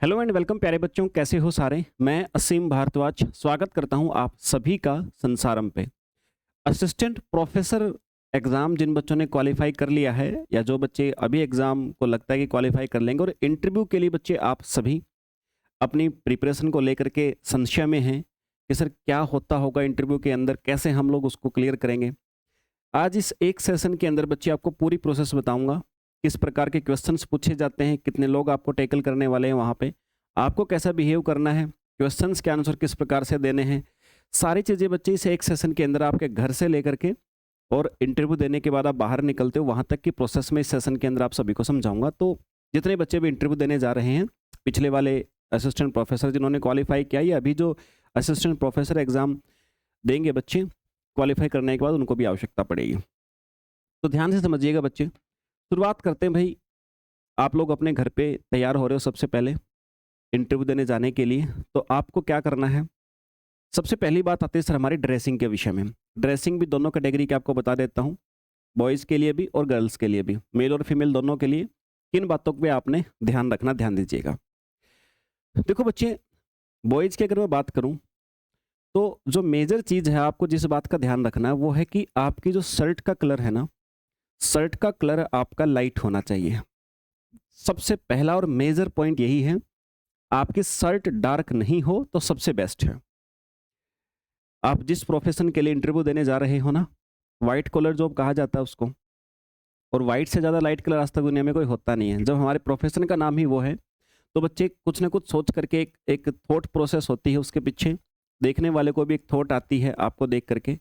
Hello and welcome प्यारे बच्चों, कैसे हो सारे। मैं असीम भारद्वाज स्वागत करता हूं आप सभी का संसारम पे। असिस्टेंट प्रोफेसर एग्ज़ाम जिन बच्चों ने क्वालिफाई कर लिया है या जो बच्चे अभी एग्ज़ाम को लगता है कि क्वालिफाई कर लेंगे, और इंटरव्यू के लिए बच्चे आप सभी अपनी प्रिपरेशन को लेकर के संशय में हैं कि सर क्या होता होगा इंटरव्यू के अंदर, कैसे हम लोग उसको क्लियर करेंगे। आज इस एक सेशन के अंदर बच्चे आपको पूरी प्रोसेस बताऊंगा, किस प्रकार के क्वेश्चंस पूछे जाते हैं, कितने लोग आपको टैकल करने वाले हैं वहाँ पे, आपको कैसा बिहेव करना है, क्वेश्चंस के आंसर किस प्रकार से देने हैं। सारी चीज़ें बच्चे इस एक सेशन के अंदर आपके घर से लेकर के और इंटरव्यू देने के बाद आप बाहर निकलते हो वहाँ तक की प्रोसेस में इस सेशन के अंदर आप सभी को समझाऊंगा। तो जितने बच्चे भी इंटरव्यू देने जा रहे हैं, पिछले वाले असिस्टेंट प्रोफेसर जिन्होंने क्वालिफाई किया, या अभी जो असिस्टेंट प्रोफेसर एग्ज़ाम देंगे बच्चे क्वालिफाई करने के बाद, उनको भी आवश्यकता पड़ेगी। तो ध्यान से समझिएगा बच्चे। शुरुआत करते हैं भाई। आप लोग अपने घर पे तैयार हो रहे हो सबसे पहले इंटरव्यू देने जाने के लिए, तो आपको क्या करना है। सबसे पहली बात आती है सर हमारी ड्रेसिंग के विषय में। ड्रेसिंग भी दोनों कैटेगरी के आपको बता देता हूँ, बॉयज़ के लिए भी और गर्ल्स के लिए भी, मेल और फीमेल दोनों के लिए। किन बातों पे आपने ध्यान रखना, ध्यान दीजिएगा। देखो बच्चे, बॉयज़ की अगर मैं बात करूँ तो जो मेजर चीज़ है आपको जिस बात का ध्यान रखना है वो है कि आपकी जो शर्ट का कलर है ना, शर्ट का कलर आपका लाइट होना चाहिए। सबसे पहला और मेजर पॉइंट यही है। आपकी शर्ट डार्क नहीं हो तो सबसे बेस्ट है। आप जिस प्रोफेशन के लिए इंटरव्यू देने जा रहे हो ना, वाइट कॉलर जॉब कहा जाता है उसको, और वाइट से ज़्यादा लाइट कलर आज तक दुनिया में कोई होता नहीं है। जब हमारे प्रोफेशन का नाम ही वो है, तो बच्चे कुछ ना कुछ सोच करके एक एक थॉट प्रोसेस होती है उसके पीछे, देखने वाले को भी एक थॉट आती है आपको देख करके।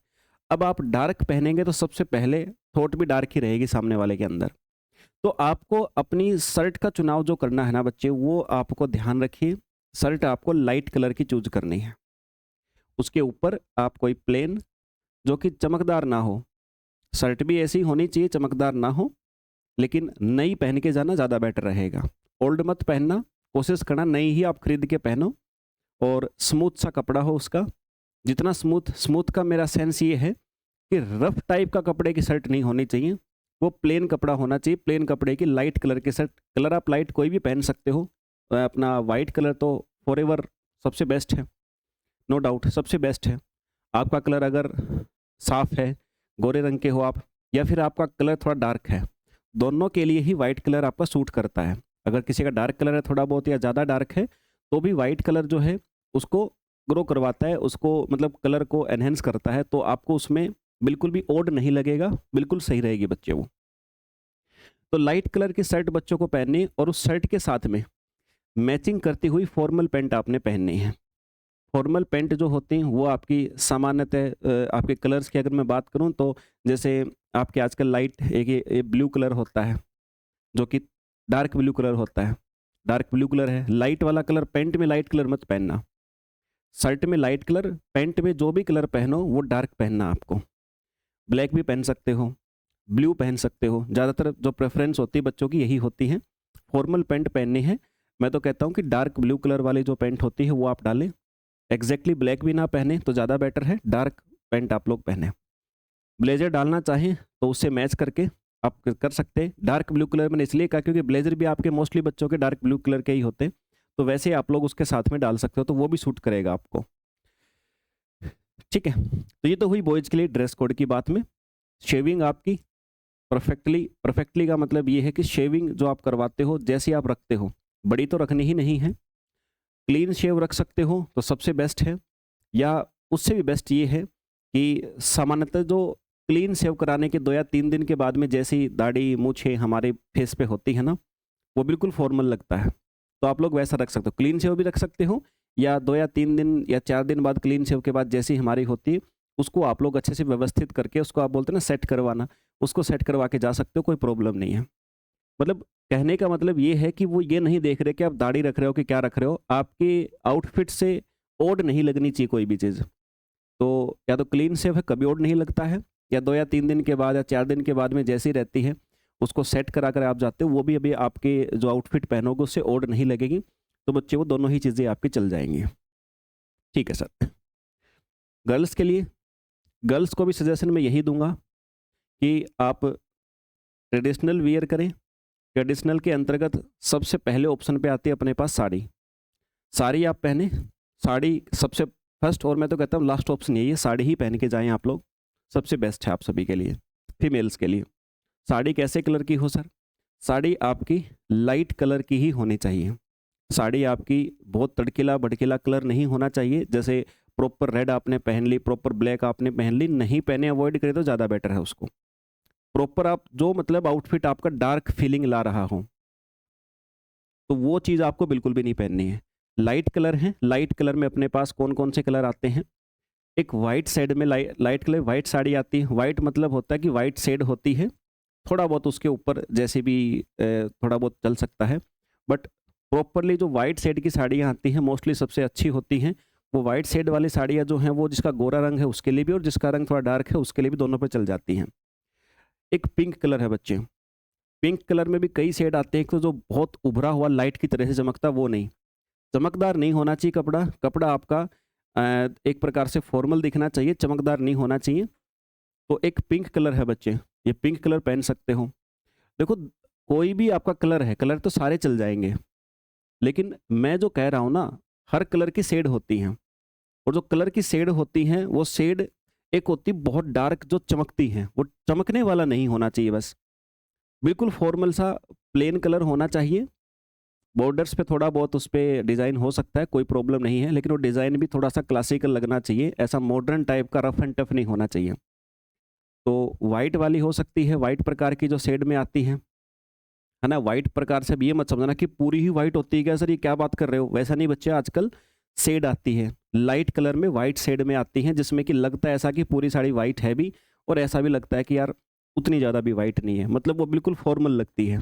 अब आप डार्क पहनेंगे तो सबसे पहले थॉट भी डार्क ही रहेगी सामने वाले के अंदर। तो आपको अपनी शर्ट का चुनाव जो करना है ना बच्चे, वो आपको ध्यान रखिए। शर्ट आपको लाइट कलर की चूज करनी है। उसके ऊपर आप कोई प्लेन जो कि चमकदार ना हो, शर्ट भी ऐसी होनी चाहिए चमकदार ना हो, लेकिन नई पहन के जाना ज़्यादा बेटर रहेगा। ओल्ड मत पहनना, कोशिश करना नई ही आप खरीद के पहनो, और स्मूथ सा कपड़ा हो उसका। जितना स्मूथ, स्मूथ का मेरा सेंस ये है कि रफ टाइप का कपड़े की शर्ट नहीं होनी चाहिए, वो प्लेन कपड़ा होना चाहिए। प्लेन कपड़े की लाइट कलर की शर्ट। कलर आप लाइट कोई भी पहन सकते हो। अपना वाइट कलर तो फॉरएवर सबसे बेस्ट है, नो डाउट सबसे बेस्ट है। आपका कलर अगर साफ है, गोरे रंग के हो आप, या फिर आपका कलर थोड़ा डार्क है, दोनों के लिए ही वाइट कलर आपका सूट करता है। अगर किसी का डार्क कलर है थोड़ा बहुत या ज़्यादा डार्क है, तो भी वाइट कलर जो है उसको ग्रो करवाता है, उसको मतलब कलर को एनहेंस करता है, तो आपको उसमें बिल्कुल भी ओड नहीं लगेगा, बिल्कुल सही रहेगी बच्चे वो। तो लाइट कलर की शर्ट बच्चों को पहननी, और उस शर्ट के साथ में मैचिंग करती हुई फॉर्मल पैंट आपने पहननी है। फॉर्मल पैंट जो होती हैं वो आपकी सामान्यतः आपके कलर्स की अगर मैं बात करूं तो, जैसे आपके आजकल लाइट एक ये ब्लू कलर होता है, जो कि डार्क ब्लू कलर होता है। डार्क ब्लू कलर है, लाइट वाला कलर। पैंट में लाइट कलर मत पहनना, शर्ट में लाइट कलर, पैंट में जो भी कलर पहनो वो डार्क पहनना आपको। ब्लैक भी पहन सकते हो, ब्लू पहन सकते हो। ज़्यादातर जो प्रेफरेंस होती है बच्चों की यही होती है, फॉर्मल पैंट पहननी है। मैं तो कहता हूँ कि डार्क ब्लू कलर वाली जो पैंट होती है वो आप डालें। एग्जैक्टली ब्लैक भी ना पहने तो ज़्यादा बेटर है, डार्क पैंट आप लोग पहने। ब्लेजर डालना चाहें तो उससे मैच करके आप कर सकते हैं। डार्क ब्लू कलर मैंने इसलिए कहा क्योंकि ब्लेजर भी आपके मोस्टली बच्चों के डार्क ब्लू कलर के ही होते हैं, तो वैसे आप लोग उसके साथ में डाल सकते हो, तो वो भी सूट करेगा आपको। ठीक है, तो ये तो हुई बॉयज़ के लिए ड्रेस कोड की बात में। शेविंग आपकी परफेक्टली, परफेक्टली का मतलब ये है कि शेविंग जो आप करवाते हो जैसी आप रखते हो, बड़ी तो रखनी ही नहीं है। क्लीन शेव रख सकते हो तो सबसे बेस्ट है, या उससे भी बेस्ट ये है कि सामान्यतः जो क्लीन शेव कराने के 2 या 3 दिन के बाद में जैसी दाढ़ी मूछें हमारे फेस पे होती है ना, वो बिल्कुल फॉर्मल लगता है। तो आप लोग वैसा रख सकते हो, क्लीन शेव भी रख सकते हो, या 2 या 3 दिन या 4 दिन बाद क्लीन शेव के बाद जैसी हमारी होती है, उसको आप लोग अच्छे से व्यवस्थित करके, उसको आप बोलते हैं ना सेट करवाना, उसको सेट करवा के जा सकते हो, कोई प्रॉब्लम नहीं है। मतलब कहने का मतलब ये है कि वो ये नहीं देख रहे कि आप दाढ़ी रख रहे हो कि क्या रख रहे हो, आपके आउटफिट से ओड नहीं लगनी चाहिए कोई भी चीज़। तो या तो क्लीन शेव है, कभी ओड नहीं लगता है, या 2 या 3 दिन के बाद या 4 दिन के बाद में जैसी रहती है, उसको सेट करा कर आप जाते हो, वो भी अभी आपके जो आउटफिट पहनोगे उससे ओड नहीं लगेगी। तो बच्चे वो दोनों ही चीज़ें आपकी चल जाएँगी। ठीक है सर। गर्ल्स के लिए, गर्ल्स को भी सजेशन मैं यही दूँगा कि आप ट्रेडिशनल वियर करें। ट्रेडिशनल के अंतर्गत सबसे पहले ऑप्शन पे आती है अपने पास साड़ी। साड़ी आप पहने, साड़ी सबसे फर्स्ट और मैं तो कहता हूँ लास्ट ऑप्शन यही है, साड़ी ही पहन के जाएँ आप लोग, सबसे बेस्ट है आप सभी के लिए, फीमेल्स के लिए। साड़ी कैसे कलर की हो सर? साड़ी आपकी लाइट कलर की ही होनी चाहिए। साड़ी आपकी बहुत तड़कीला भड़कीला कलर नहीं होना चाहिए, जैसे प्रॉपर रेड आपने पहन ली, प्रॉपर ब्लैक आपने पहन ली, नहीं पहने, अवॉइड करें तो ज़्यादा बेटर है उसको। प्रॉपर आप जो मतलब आउटफिट आपका डार्क फीलिंग ला रहा हो, तो वो चीज़ आपको बिल्कुल भी नहीं पहननी है। लाइट कलर है, लाइट कलर में अपने पास कौन कौन से कलर आते हैं? एक वाइट शेड में लाइट कलर वाइट साड़ी आती है। वाइट मतलब होता है कि वाइट शेड होती है, थोड़ा बहुत उसके ऊपर जैसे भी थोड़ा बहुत चल सकता है, बट प्रॉपरली जो वाइट शेड की साड़ियाँ आती हैं मोस्टली सबसे अच्छी होती हैं। वो वाइट शेड वाली साड़ियाँ जो हैं वो जिसका गोरा रंग है उसके लिए भी और जिसका रंग थोड़ा डार्क है उसके लिए भी, दोनों पे चल जाती हैं। एक पिंक कलर है बच्चे, पिंक कलर में भी कई शेड आते हैं, एक तो जो बहुत उभरा हुआ लाइट की तरह से चमकता वो नहीं, चमकदार नहीं होना चाहिए कपड़ा, कपड़ा आपका एक प्रकार से फॉर्मल दिखना चाहिए, चमकदार नहीं होना चाहिए। तो एक पिंक कलर है बच्चे, ये पिंक कलर पहन सकते हो। देखो कोई भी आपका कलर है, कलर तो सारे चल जाएंगे, लेकिन मैं जो कह रहा हूँ ना, हर कलर की शेड होती हैं, और जो कलर की शेड होती हैं वो शेड एक होती बहुत डार्क जो चमकती हैं, वो चमकने वाला नहीं होना चाहिए, बस बिल्कुल फॉर्मल सा प्लेन कलर होना चाहिए। बॉर्डर्स पे थोड़ा बहुत उस पे डिज़ाइन हो सकता है, कोई प्रॉब्लम नहीं है, लेकिन वो डिज़ाइन भी थोड़ा सा क्लासिकल लगना चाहिए, ऐसा मॉडर्न टाइप का रफ एंड टफ नहीं होना चाहिए। तो वाइट वाली हो सकती है, वाइट प्रकार की जो शेड में आती है ना, वाइट प्रकार से अब ये मत समझना कि पूरी ही वाइट होती है क्या सर, ये क्या बात कर रहे हो, वैसा नहीं बच्चे, आजकल शेड आती है, लाइट कलर में वाइट शेड में आती हैं, जिसमें कि लगता है ऐसा कि पूरी साड़ी वाइट है भी, और ऐसा भी लगता है कि यार उतनी ज़्यादा भी वाइट नहीं है, मतलब वो बिल्कुल फॉर्मल लगती है।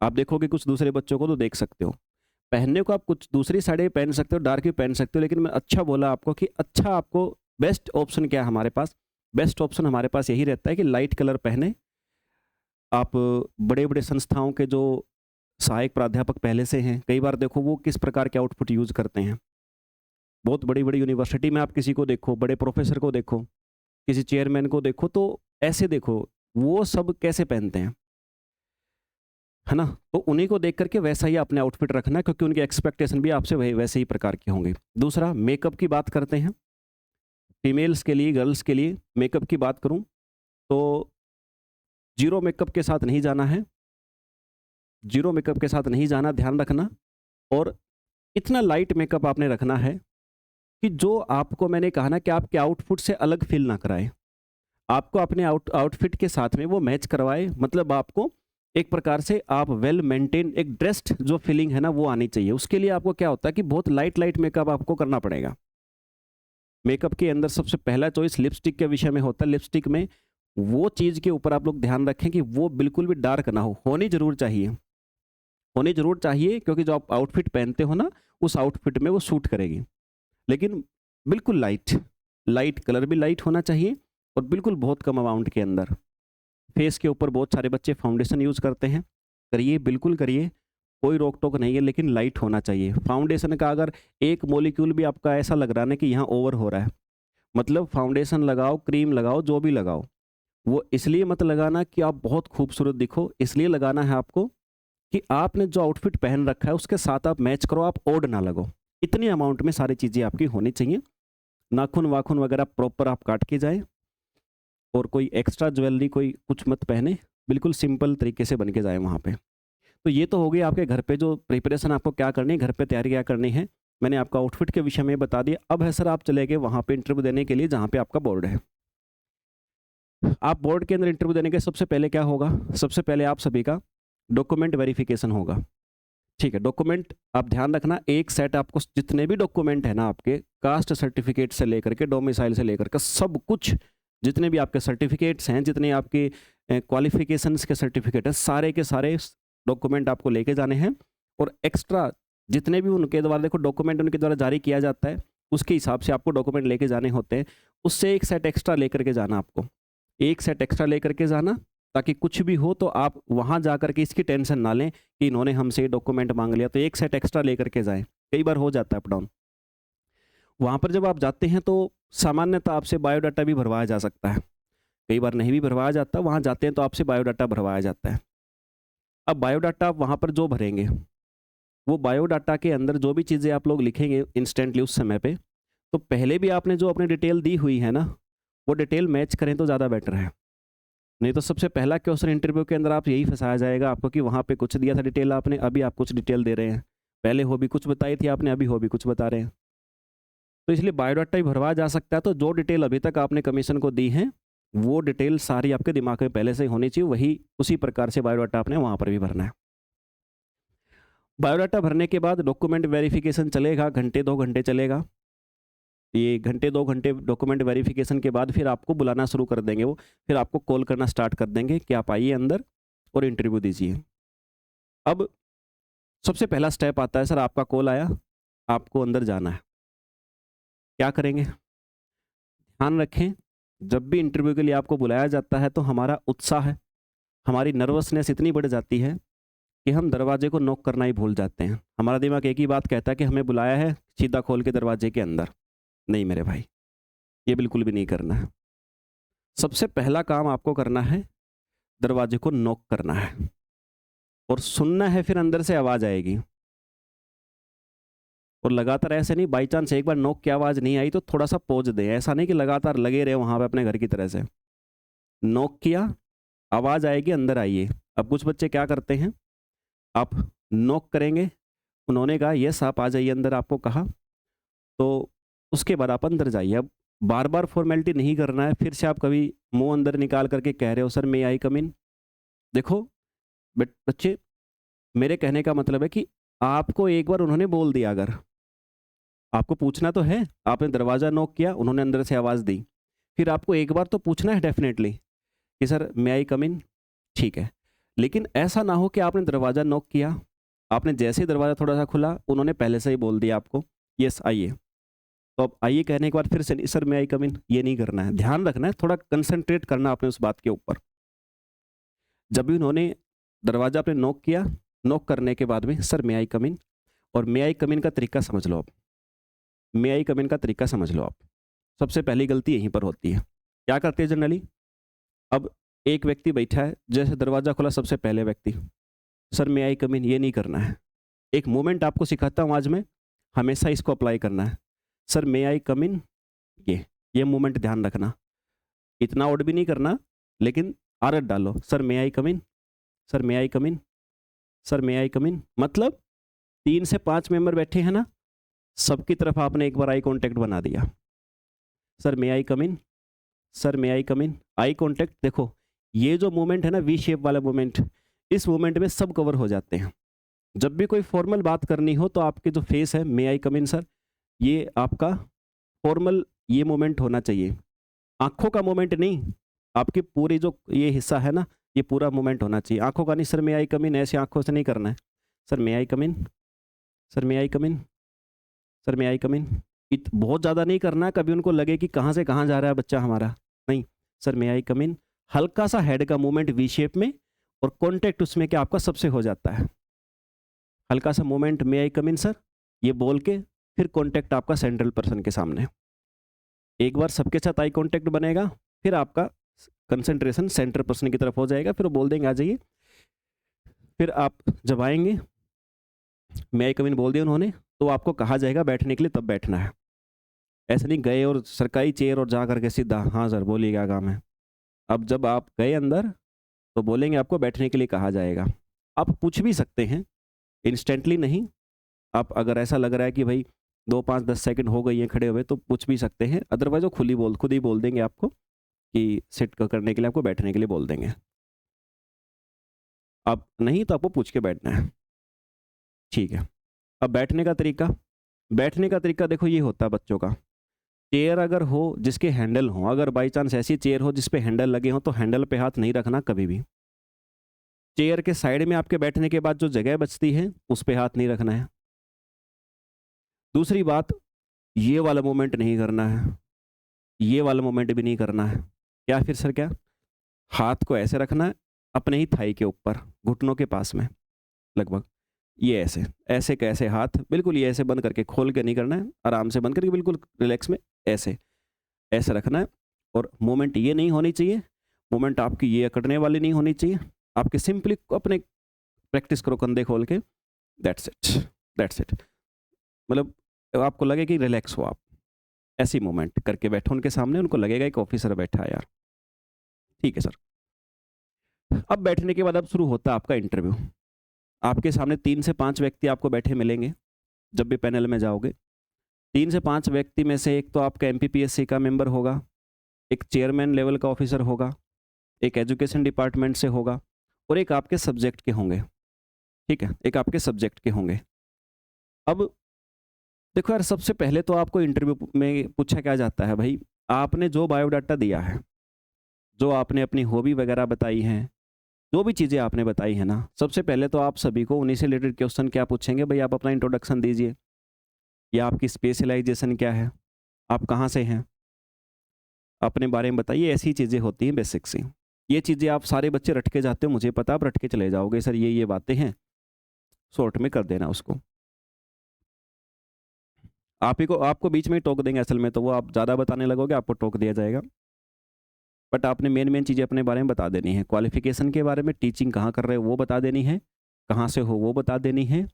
आप देखोगे कुछ दूसरे बच्चों को तो देख सकते हो। पहनने को आप कुछ दूसरी साड़ी पहन सकते हो, डार्क भी पहन सकते हो, लेकिन मैं अच्छा बोला आपको कि अच्छा आपको बेस्ट ऑप्शन क्या है हमारे पास? बेस्ट ऑप्शन हमारे पास यही रहता है कि लाइट कलर पहने। आप बड़े-बड़े संस्थाओं के जो सहायक प्राध्यापक पहले से हैं, कई बार देखो वो किस प्रकार के आउटफिट यूज़ करते हैं। बहुत बड़ी-बड़ी यूनिवर्सिटी में आप किसी को देखो, बड़े प्रोफ़ेसर को देखो, किसी चेयरमैन को देखो, तो ऐसे देखो, वो सब कैसे पहनते हैं, है ना? तो उन्हीं को देख कर के वैसा ही अपने आउटफिट रखना है, क्योंकि उनकी एक्सपेक्टेशन भी आपसे वही वैसे ही प्रकार की होंगी। दूसरा मेकअप की बात करते हैं, फीमेल्स के लिए, गर्ल्स के लिए मेकअप की बात करूँ तो ज़ीरो मेकअप के साथ नहीं जाना है, ज़ीरो मेकअप के साथ नहीं जाना, ध्यान रखना। और इतना लाइट मेकअप आपने रखना है कि जो आपको मैंने कहा ना कि आपके आउटफिट से अलग फ़ील ना कराए। आपको अपने आउटफिट के साथ में वो मैच करवाए, मतलब आपको एक प्रकार से आप वेल मेंटेन एक ड्रेस्ड जो फीलिंग है ना वो आनी चाहिए। उसके लिए आपको क्या होता है कि बहुत लाइट मेकअप आपको करना पड़ेगा। मेकअप के अंदर सबसे पहला चॉइस लिपस्टिक के विषय में होता है। लिपस्टिक में वो चीज़ के ऊपर आप लोग ध्यान रखें कि वो बिल्कुल भी डार्क ना हो, होनी ज़रूर चाहिए, होनी ज़रूर चाहिए, क्योंकि जो आप आउटफिट पहनते हो ना, उस आउटफिट में वो सूट करेगी। लेकिन बिल्कुल लाइट, लाइट कलर भी लाइट होना चाहिए, और बिल्कुल बहुत कम अमाउंट के अंदर। फेस के ऊपर बहुत सारे बच्चे फाउंडेशन यूज़ करते हैं, करिए, बिल्कुल करिए, कोई रोक-टोक नहीं है, लेकिन लाइट होना चाहिए। फाउंडेशन का अगर एक मॉलिक्यूल भी आपका ऐसा लग रहा है ना कि यहाँ ओवर हो रहा है, मतलब फाउंडेशन लगाओ, क्रीम लगाओ, जो भी लगाओ, वो इसलिए मत लगाना कि आप बहुत खूबसूरत दिखो, इसलिए लगाना है आपको कि आपने जो आउटफिट पहन रखा है उसके साथ आप मैच करो, आप ओड ना लगो। इतनी अमाउंट में सारी चीज़ें आपकी होनी चाहिए। नाखून-वाखून वगैरह प्रॉपर आप काट के जाएँ, और कोई एक्स्ट्रा ज्वेलरी कोई कुछ मत पहने, बिल्कुल सिंपल तरीके से बन के जाएँ वहाँ पे। तो ये तो हो गई आपके घर पे जो प्रिपरेशन आपको क्या करनी है, घर पे तैयारी क्या करनी है। मैंने आपको आउटफिट के विषय में बता दिया। अब है सर आप चले गए वहाँ पे इंटरव्यू देने के लिए जहाँ पे आपका बोर्ड है। आप बोर्ड के अंदर इंटरव्यू देने के सबसे पहले क्या होगा? सबसे पहले आप सभी का डॉक्यूमेंट वेरिफिकेशन होगा। ठीक है, डॉक्यूमेंट आप ध्यान रखना, एक सेट आपको जितने भी डॉक्यूमेंट है ना आपके, कास्ट सर्टिफिकेट से लेकर के डोमिसाइल से लेकर के सब कुछ, जितने भी आपके सर्टिफिकेट्स हैं, जितने आपके क्वालिफिकेशंस के सर्टिफिकेट हैं, सारे के सारे डॉक्यूमेंट आपको लेके जाने हैं। और एक्स्ट्रा जितने भी उनके द्वारा, देखो डॉक्यूमेंट उनके द्वारा जारी किया जाता है, उसके हिसाब से आपको डॉक्यूमेंट लेके जाने होते हैं। उससे एक सेट एक्स्ट्रा लेकर के जाना आपको, एक सेट एक्स्ट्रा लेकर के जाना, ताकि कुछ भी हो तो आप वहाँ जा कर के इसकी टेंशन ना लें कि इन्होंने हमसे ये डॉक्यूमेंट मांग लिया, तो एक सेट एक्स्ट्रा लेकर के जाएँ। कई बार हो जाता है अप डाउन। वहाँ पर जब आप जाते हैं तो सामान्यतः आपसे बायोडाटा भी भरवाया जा सकता है। कई बार नहीं भी भरवाया जाता, वहाँ जाते हैं तो आपसे बायोडाटा भरवाया जाता है। अब बायोडाटा आप वहाँ पर जो भरेंगे, वो बायोडाटा के अंदर जो भी चीज़ें आप लोग लिखेंगे इंस्टेंटली उस समय पे, तो पहले भी आपने जो अपनी डिटेल दी हुई है ना, वो डिटेल मैच करें तो ज़्यादा बेटर है। नहीं तो सबसे पहला क्वेश्चन इंटरव्यू के अंदर आप यही फँसाया जाएगा आपको कि वहाँ पे कुछ दिया था डिटेल आपने, अभी आप कुछ डिटेल दे रहे हैं। पहले हॉबी कुछ बताई थी आपने, अभी हॉबी कुछ बता रहे हैं। तो इसलिए बायोडाटा ही भरवाया जा सकता है, तो जो डिटेल अभी तक आपने कमीशन को दी है, वो डिटेल सारी आपके दिमाग में पहले से ही होनी चाहिए, वही उसी प्रकार से बायोडाटा आपने वहाँ पर भी भरना है। बायोडाटा भरने के बाद डॉक्यूमेंट वेरिफिकेशन चलेगा, घंटे 2 घंटे चलेगा। ये घंटे 2 घंटे डॉक्यूमेंट वेरिफिकेशन के बाद फिर आपको बुलाना शुरू कर देंगे वो, फिर आपको कॉल करना स्टार्ट कर देंगे कि आप आइए अंदर और इंटरव्यू दीजिए। अब सबसे पहला स्टेप आता है, सर आपका कॉल आया, आपको अंदर जाना है। क्या करेंगे? ध्यान रखें, जब भी इंटरव्यू के लिए आपको बुलाया जाता है तो हमारा उत्साह है, हमारी नर्वसनेस इतनी बढ़ जाती है कि हम दरवाजे को नॉक करना ही भूल जाते हैं। हमारा दिमाग एक ही बात कहता है कि हमें बुलाया है, सीधा खोल के दरवाजे के अंदर। नहीं मेरे भाई, ये बिल्कुल भी नहीं करना है। सबसे पहला काम आपको करना है, दरवाजे को नॉक करना है और सुनना है, फिर अंदर से आवाज़ आएगी। और लगातार ऐसे नहीं, बाई चांस एक बार नॉक की आवाज़ नहीं आई तो थोड़ा-सा पॉज़ दें। ऐसा नहीं कि लगातार लगे रहे वहाँ पे अपने घर की तरह से। नॉक किया, आवाज़ आएगी, अंदर आइए। अब कुछ बच्चे क्या करते हैं, आप नॉक करेंगे, उन्होंने कहा यस आप आ जाइए अंदर, आपको कहा, तो उसके बाद आप अंदर जाइए। अब बार-बार फ़ॉर्मेलिटी नहीं करना है, फिर से आप कभी मुँह अंदर निकाल कर के कह रहे हो सर मे आई कम इन? देखो बच्चे, मेरे कहने का मतलब है कि आपको एक बार उन्होंने बोल दिया, अगर आपको पूछना तो है, आपने दरवाज़ा नॉक किया, उन्होंने अंदर से आवाज़ दी, फिर आपको एक बार तो पूछना है डेफ़िनेटली कि सर मे आई कम इन? ठीक है। लेकिन ऐसा ना हो कि आपने दरवाज़ा नॉक किया, आपने जैसे ही दरवाज़ा थोड़ा-सा खुला, उन्होंने पहले से ही बोल दिया आपको, यस आइए। तो अब आइए कहने के बाद फिर से नहीं, सर मे आई कम इन? ये नहीं करना है। ध्यान रखना है, थोड़ा कंसंट्रेट करना आपने उस बात के ऊपर। जब भी उन्होंने दरवाज़ा आपने नॉक किया, नॉक करने के बाद में सर मे आई कम इन? और मे आई कम इन का तरीका समझ लो आप। मे आई कम इन का तरीका समझ लो आप। सबसे पहली गलती यहीं पर होती है। क्या करते हैं जनरली? अब एक व्यक्ति बैठा है, जैसे दरवाज़ा खुला सबसे पहले व्यक्ति, सर मे आई कम इन? ये नहीं करना है। एक मोमेंट आपको सिखाता हूँ आज मैं, हमेशा इसको अप्लाई करना है। सर मे आई कम इन? ये मोमेंट ध्यान रखना। इतना ऑड भी नहीं करना, लेकिन आदत डालो। सर मे आई कम इन? सर मे आई कम इन? सर मे आई कम इन? मतलब 3 से 5 मेंबर बैठे हैं ना, सबकी तरफ आपने एक बार आई कॉन्टैक्ट बना दिया। सर मे आई कम इन? सर मे आई कम इन? आई कॉन्टैक्ट देखो, ये जो मोमेंट है ना वी शेप वाला मोमेंट, इस मोमेंट में सब कवर हो जाते हैं। जब भी कोई फॉर्मल बात करनी हो तो आपके जो फेस है, मे आई कम इन सर, ये आपका फॉर्मल ये मोमेंट होना चाहिए। आँखों का मोमेंट नहीं, आपकी पूरी जो ये हिस्सा है ना, ये पूरा मोमेंट होना चाहिए। आँखों का नहीं, सर मे आई कम इन? ऐसे आँखों से नहीं करना है। सर मे आई कम इन? सर मे आई कम इन? सर मे आई कम इन? बहुत ज़्यादा नहीं करना है, कभी उनको लगे कि कहाँ से कहाँ जा रहा है बच्चा हमारा। नहीं, सर मे आई कम इन? हल्का सा हेड का मूवमेंट वी शेप में, और कॉन्टैक्ट उसमें क्या आपका सबसे हो जाता है। हल्का सा मूवमेंट, मे आई कम इन सर, ये बोल के फिर कॉन्टैक्ट आपका सेंट्रल पर्सन के सामने। एक बार सबके साथ आई कॉन्टैक्ट बनेगा, फिर आपका कंसंट्रेशन सेंटर पर्सन की तरफ हो जाएगा, फिर वो बोल देंगे आ जाइए। फिर आप जब आएँगे, मे आई कम इन बोल दिया उन्होंने, तो आपको कहा जाएगा बैठने के लिए, तब बैठना है। ऐसे नहीं गए और सरकारी चेयर और जा करके सीधा हाँ सर बोलिए क्या काम है। अब जब आप गए अंदर, तो बोलेंगे आपको बैठने के लिए कहा जाएगा। आप पूछ भी सकते हैं, इंस्टेंटली नहीं। आप अगर ऐसा लग रहा है कि भाई 2, 5, 10 सेकंड हो गई हैं खड़े हुए, तो पूछ भी सकते हैं। अदरवाइज़ वो खुद ही बोल देंगे आपको कि सिट करने के लिए, आपको बैठने के लिए बोल देंगे। अब नहीं तो आपको पूछ के बैठना है। ठीक है। अब बैठने का तरीका देखो ये होता है बच्चों का। चेयर अगर हो जिसके हैंडल हों, अगर बाई चांस ऐसी चेयर हो जिस पे हैंडल लगे हों, तो हैंडल पे हाथ नहीं रखना कभी भी। चेयर के साइड में आपके बैठने के बाद जो जगह बचती है, उस पे हाथ नहीं रखना है। दूसरी बात, ये वाला मूवमेंट नहीं करना है, ये वाला मूवमेंट भी नहीं करना है। क्या फिर सर क्या? हाथ को ऐसे रखना है, अपने ही थाई के ऊपर, घुटनों के पास में लगभग। ये ऐसे, ऐसे कैसे हाथ बिल्कुल ये ऐसे बंद करके, खोल के नहीं करना है, आराम से बंद करके बिल्कुल रिलैक्स में ऐसे, ऐसे रखना है। और मूवमेंट ये नहीं होनी चाहिए, मूवमेंट आपकी ये अकड़ने वाली नहीं होनी चाहिए। आपके सिंपली अपने प्रैक्टिस करो कंधे खोल के, दैट्स इट, दैट्स इट। मतलब आपको लगे कि रिलैक्स हो आप, ऐसी मोमेंट करके बैठो उनके सामने, उनको लगेगा एक ऑफिसर बैठा है यार। ठीक है सर। अब बैठने के बाद अब शुरू होता है आपका इंटरव्यू। आपके सामने 3 से 5 व्यक्ति आपको बैठे मिलेंगे जब भी पैनल में जाओगे। 3 से 5 व्यक्ति में से एक तो आपका एमपीपीएससी का मेंबर होगा, एक चेयरमैन लेवल का ऑफिसर होगा, एक एजुकेशन डिपार्टमेंट से होगा और एक आपके सब्जेक्ट के होंगे। ठीक है, एक आपके सब्जेक्ट के होंगे। अब देखो यार, सबसे पहले तो आपको इंटरव्यू में पूछा क्या जाता है भाई, आपने जो बायोडाटा दिया है, जो आपने अपनी हॉबी वगैरह बताई हैं, जो भी चीज़ें आपने बताई हैं ना, सबसे पहले तो आप सभी को उन्हीं से रिलेटेड क्वेश्चन क्या पूछेंगे, भाई आप अपना इंट्रोडक्शन दीजिए, या आपकी स्पेशलाइजेशन क्या है, आप कहाँ से हैं, अपने बारे में बताइए। ऐसी चीज़ें होती हैं बेसिक सी। ये चीज़ें आप सारे बच्चे रट के जाते हो, मुझे पता, आप रट के चले जाओगे सर ये बातें हैं, शॉर्ट में कर देना उसको। आप ही को, आपको बीच में ही टोक देंगे असल में, तो वो आप ज़्यादा बताने लगोगे, आपको टोक दिया जाएगा। बट आपने मेन चीज़ें अपने बारे में बता देनी है। क्वालिफिकेशन के बारे में, टीचिंग कहाँ कर रहे हो वो बता देनी है, कहाँ से हो वो बता देनी है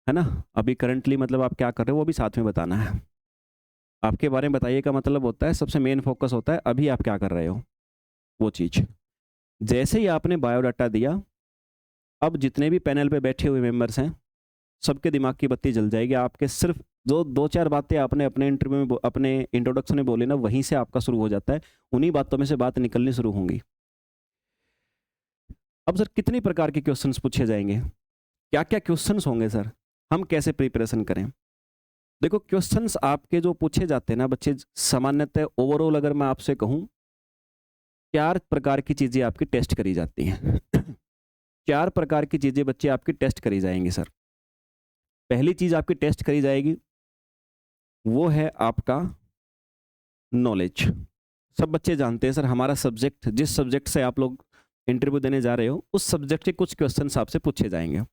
ना? अभी करंटली मतलब आप क्या कर रहे हो वो भी साथ में बताना है। आपके बारे में बताइए का मतलब होता है, सबसे मेन फोकस होता है अभी आप क्या कर रहे हो, वो चीज़। जैसे ही आपने बायोडाटा दिया, अब जितने भी पैनल पे बैठे हुए मेंबर्स हैं, सबके दिमाग की बत्ती जल जाएगी। आपके सिर्फ जो 2-4 बातें आपने अपने इंटरव्यू में अपने इंट्रोडक्शन में बोली ना, वहीं से आपका शुरू हो जाता है। उन्हीं बातों में से बात निकलनी शुरू होंगी। अब सर कितनी प्रकार के क्वेश्चंस पूछे जाएंगे, क्या-क्या क्वेश्चंस होंगे सर? हम कैसे प्रिपरेशन करें? देखो, क्वेश्चंस आपके जो पूछे जाते हैं ना बच्चे, सामान्यतः ओवरऑल अगर मैं आपसे कहूँ, 4 प्रकार की चीज़ें आपकी टेस्ट करी जाती हैं। 4 प्रकार की चीज़ें बच्चे आपकी टेस्ट करी जाएँगी सर। पहली चीज़ आपकी टेस्ट करी जाएगी, वो है आपका नॉलेज। सब बच्चे जानते हैं सर, हमारा सब्जेक्ट, जिस सब्जेक्ट से आप लोग इंटरव्यू देने जा रहे हो, उस सब्जेक्ट के कुछ क्वेश्चंस आपसे पूछे जाएँगे।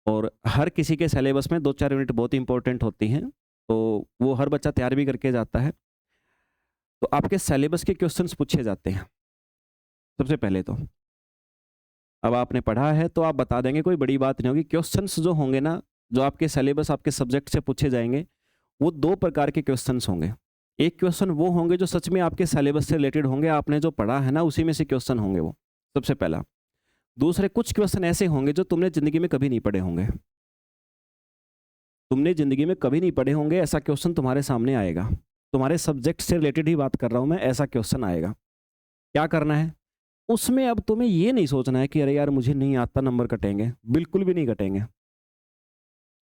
और हर किसी के सिलेबस में 2-4 यूनिट बहुत इंपॉर्टेंट होती हैं, तो वो हर बच्चा तैयार भी करके जाता है। तो आपके सिलेबस के क्वेश्चंस पूछे जाते हैं, सबसे पहले तो। अब आपने पढ़ा है तो आप बता देंगे, कोई बड़ी बात नहीं होगी। क्वेश्चंस जो होंगे ना, जो आपके सिलेबस, आपके सब्जेक्ट से पूछे जाएँगे, वो 2 प्रकार के क्वेश्चंस होंगे। एक क्वेश्चन वो होंगे जो सच में आपके सिलेबस से रिलेटेड होंगे, आपने जो पढ़ा है ना, उसी में से क्वेश्चन होंगे वो, सबसे पहला। दूसरे कुछ क्वेश्चन ऐसे होंगे जो तुमने ज़िंदगी में कभी नहीं पढ़े होंगे। तुमने ज़िंदगी में कभी नहीं पढ़े होंगे, ऐसा क्वेश्चन तुम्हारे सामने आएगा। तुम्हारे सब्जेक्ट से रिलेटेड ही बात कर रहा हूँ मैं, ऐसा क्वेश्चन आएगा। क्या करना है? उसमें अब तुम्हें ये नहीं सोचना है कि अरे यार मुझे नहीं आता, नंबर कटेंगे। बिल्कुल भी नहीं कटेंगे।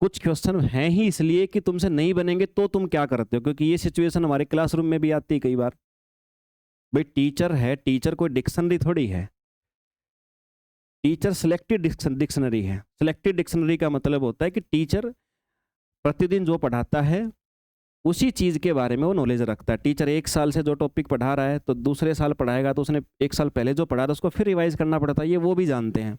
कुछ क्वेश्चन हैं ही इसलिए कि तुमसे नहीं बनेंगे तो तुम क्या करते हो, क्योंकि ये सिचुएशन हमारे क्लासरूम में भी आती है कई बार। भाई टीचर है, टीचर कोई डिक्शनरी थोड़ी है। टीचर सिलेक्टेड डिक्शनरी है। सिलेक्टेड डिक्शनरी का मतलब होता है कि टीचर प्रतिदिन जो पढ़ाता है, उसी चीज़ के बारे में वो नॉलेज रखता है। टीचर 1 साल से जो टॉपिक पढ़ा रहा है, तो दूसरे साल पढ़ाएगा तो उसने 1 साल पहले जो पढ़ा था उसको फिर रिवाइज़ करना पड़ता है, ये वो भी जानते हैं।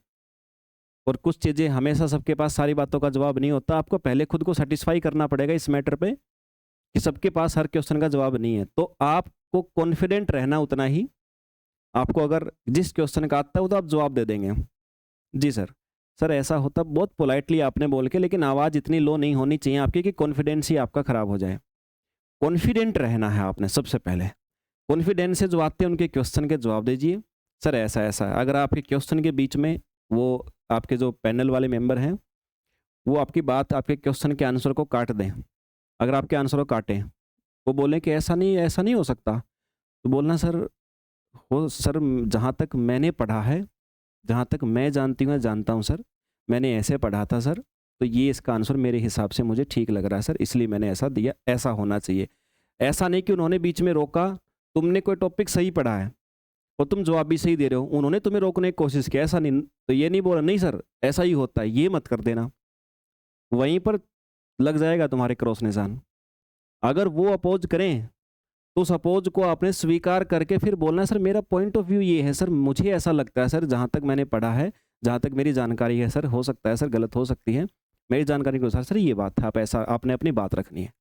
और कुछ चीज़ें हमेशा सबके पास सारी बातों का जवाब नहीं होता। आपको पहले खुद को सैटिस्फाई करना पड़ेगा इस मैटर पे कि सबके पास हर क्वेश्चन का जवाब नहीं है। तो आपको कॉन्फिडेंट रहना उतना ही। आपको अगर जिस क्वेश्चन का आता है वो तो आप जवाब दे देंगे। जी सर। सर ऐसा होता बहुत पोलाइटली आपने बोल के, लेकिन आवाज़ इतनी लो नहीं होनी चाहिए आपकी कि कॉन्फिडेंस ही आपका ख़राब हो जाए। कॉन्फिडेंट रहना है आपने सबसे पहले। कॉन्फिडेंस से जो आते हैं उनके क्वेश्चन के जवाब दीजिए। सर ऐसा-ऐसा है। अगर आपके क्वेश्चन के बीच में वो आपके जो पैनल वाले मेंबर हैं, वो आपकी बात, आपके क्वेश्चन के आंसर को काट दें। अगर आपके आंसर को काटें, वो बोलें कि ऐसा नहीं हो सकता, तो बोलना सर, हो सर, जहाँ तक मैंने पढ़ा है, जहाँ तक मैं जानती हूँ, जानता हूँ सर, मैंने ऐसे पढ़ा था सर, तो ये इसका आंसर मेरे हिसाब से मुझे ठीक लग रहा है सर, इसलिए मैंने ऐसा दिया, ऐसा होना चाहिए। ऐसा नहीं कि उन्होंने बीच में रोका, तुमने कोई टॉपिक सही पढ़ा है और तुम जवाब भी सही दे रहे हो, उन्होंने तुम्हें रोकने की कोशिश की, ऐसा नहीं, तो ये नहीं बोला नहीं सर ऐसा ही होता है, ये मत कर देना। वहीं पर लग जाएगा तुम्हारे क्रॉस निशान। अगर वो अपोज करें, तो उस अपोज को आपने स्वीकार करके फिर बोलना है सर मेरा पॉइंट ऑफ व्यू ये है सर, मुझे ऐसा लगता है सर, जहाँ तक मैंने पढ़ा है, जहाँ तक मेरी जानकारी है सर, हो सकता है सर गलत हो सकती है, मेरी जानकारी के अनुसार सर ये बात है, आप ऐसा, आपने अपनी बात रखनी है।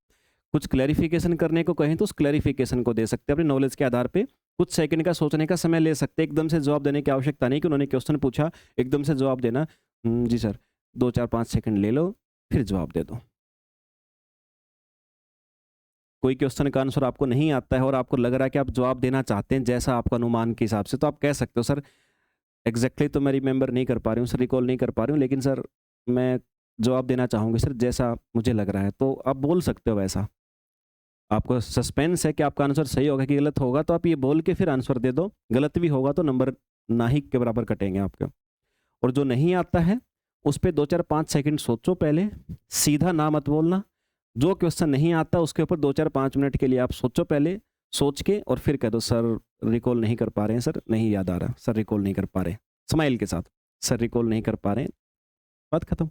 कुछ क्लैरिफिकेशन करने को कहें तो उस क्लैरिफिकेशन को दे सकते हैं अपने नॉलेज के आधार पे। कुछ सेकंड का सोचने का समय ले सकते हैं, एकदम से जवाब देने की आवश्यकता नहीं कि उन्होंने क्वेश्चन पूछा एकदम से जवाब देना। जी सर, 2-4-5 सेकंड ले लो, फिर जवाब दे दो। कोई क्वेश्चन का आंसर आपको नहीं आता है और आपको लग रहा है कि आप जवाब देना चाहते हैं जैसा आपका अनुमान के हिसाब से, तो आप कह सकते हो सर एग्जैक्टली तो मैं रिमेंबर नहीं कर पा रही हूँ सर, रिकॉल नहीं कर पा रही हूँ, लेकिन सर मैं जवाब देना चाहूँगी सर जैसा मुझे लग रहा है, तो आप बोल सकते हो वैसा। आपको सस्पेंस है कि आपका आंसर सही होगा कि गलत होगा, तो आप ये बोल के फिर आंसर दे दो। गलत भी होगा तो नंबर ना ही के बराबर कटेंगे आपके। और जो नहीं आता है उस पे 2-4-5 सेकंड सोचो पहले, सीधा ना मत बोलना। जो क्वेश्चन नहीं आता उसके ऊपर 2-4-5 मिनट के लिए आप सोचो पहले, सोच के और फिर कह दो सर रिकॉल नहीं कर पा रहे हैं सर, नहीं याद आ रहा सर, रिकॉल नहीं कर पा रहे, स्माइल के साथ, सर रिकॉल नहीं कर पा रहे हैं, बात खत्म।